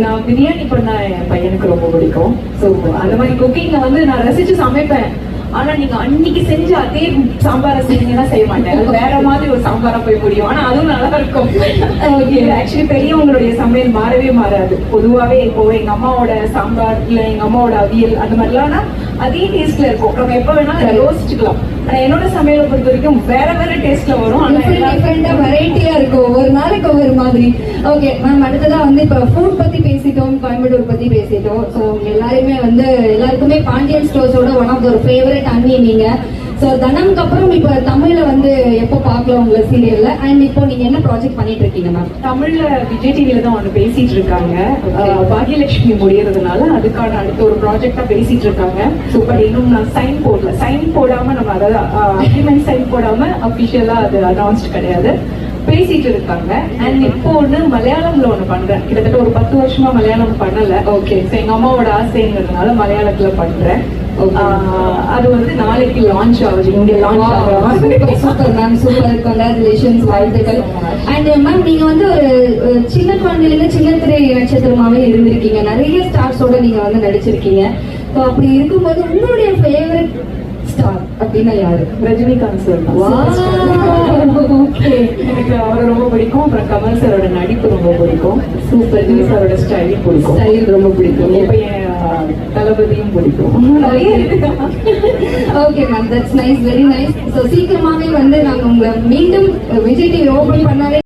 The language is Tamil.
நான் பிரியாணி பண்ண என் பையனுக்கு ரொம்ப பிடிக்கும். ஸோ அந்த மாதிரி குக்கிங்கை வந்து நான் ரசிச்சு சமைப்பேன். ஆனா நீங்க அன்னைக்கு செஞ்ச அதே சாம்பாரை செஞ்சீங்கன்னா செய்ய மாட்டேன். அது வேற மாதிரி ஒரு சாம்பாரா போய் முடியும். ஆனா அதுவும் நல்லா இருக்கும். ஓகே, ஆக்சுவலி பெரியவங்களுடைய சமையல் மாறவே மாறாது. பொதுவாவே இப்போ எங்க அம்மாவோட சாம்பார் இல்ல எங்க அம்மாவோட அவியல் அந்த மாதிரிலாம் அதே டேஸ்ட்ல இருக்கும். நம்ம எப்ப வேணா யோசிச்சுக்கலாம். ஆனா என்னோட சமையலை பொறுத்த வரைக்கும் வேற வேற டேஸ்ட்ல வரும். டிஃபரெண்டா வெரைட்டியா இருக்கும், ஒரு நாளைக்கு ஒவ்வொரு மாதிரி. ஓகே மேம், அடுத்ததா வந்து இப்ப ஃபுட் பத்தி பேசிட்டோம், கோயம்புத்தூர் பத்தி பேசிட்டோம். ஸோ எல்லாருமே வந்து எல்லாருக்குமே பாண்டியன் ஸ்டோர்ஸோட ஒன் ஆஃப் ஒரு ஃபேவரட் அண்ணி நீங்க. ஸோ தனம்க்கு அப்புறம் இப்ப தமிழ்ல வந்து எப்போ பார்க்கலாம் உங்களை சீரியல்ல, அண்ட் இப்போ நீங்க என்ன ப்ராஜெக்ட் பண்ணிட்டு இருக்கீங்க மேம்? தமிழ்ல விஜய் டிவில தான் ஒன்று பேசிட்டு இருக்காங்க. பாகியலட்சுமி முடியறதுனால அதுக்கான அடுத்த ஒரு ப்ராஜெக்டா பேசிட்டு இருக்காங்க. சூப்பர். இன்னும் நான் சைன் போடல. சைன் போடாம நம்ம அதாவது அக்ரிமெண்ட் சைன் போடாம அபிஷியலா அது அனௌன்ஸ்ட் கிடையாது. பேசிட்டு இருக்காங்க. அண்ட் இப்போ ஒண்ணு மலையாளம்ல ஒண்ணு பண்றேன். கிட்டத்தட்ட ஒரு 10 வருஷமா மலையாளம் பண்ணல. ஓகே, எங்க அம்மாவோட ஆசைங்கிறதுனால மலையாளத்துல பண்றேன். அது வந்து நாளைக்கு லான்ச் ஆகுது. இங்க லான்ச் ஆகுது. Super ma'am, super. கங்க்ராச்சுலேஷன்ஸ், வாழ்த்துக்கள். அண்ட் மேம், நீங்க வந்து ஒரு சின்ன குழந்தையில சின்ன திரை நட்சத்திரமாவே இருந்திருக்கீங்க. நிறைய ஸ்டார்ஸோட நீங்க வந்து நடிச்சிருக்கீங்க. ஸோ அப்படி இருக்கும்போது உங்களுடைய ஃபேவரட் ஸ்டார் அப்படின்னா யாரு? ரஜினிகாந்த் சார். எனக்கு அவரை ரொம்ப பிடிக்கும். அப்புறம் கமல் சாரோட நடிப்பு ரொம்ப பிடிக்கும். சூப்பர். ரஜினி சாரோட ஸ்டைல் பிடிக்கும். ஸ்டைல் ரொம்ப பிடிக்கும். இப்ப என் தளபதியும் பிடிக்கும். Okay ma'am, that's nice, very nice. So சீக்கிரமாவே வந்து நாங்க உங்களை மீண்டும் விஜய் டிவி ஓபன் பண்ணாலே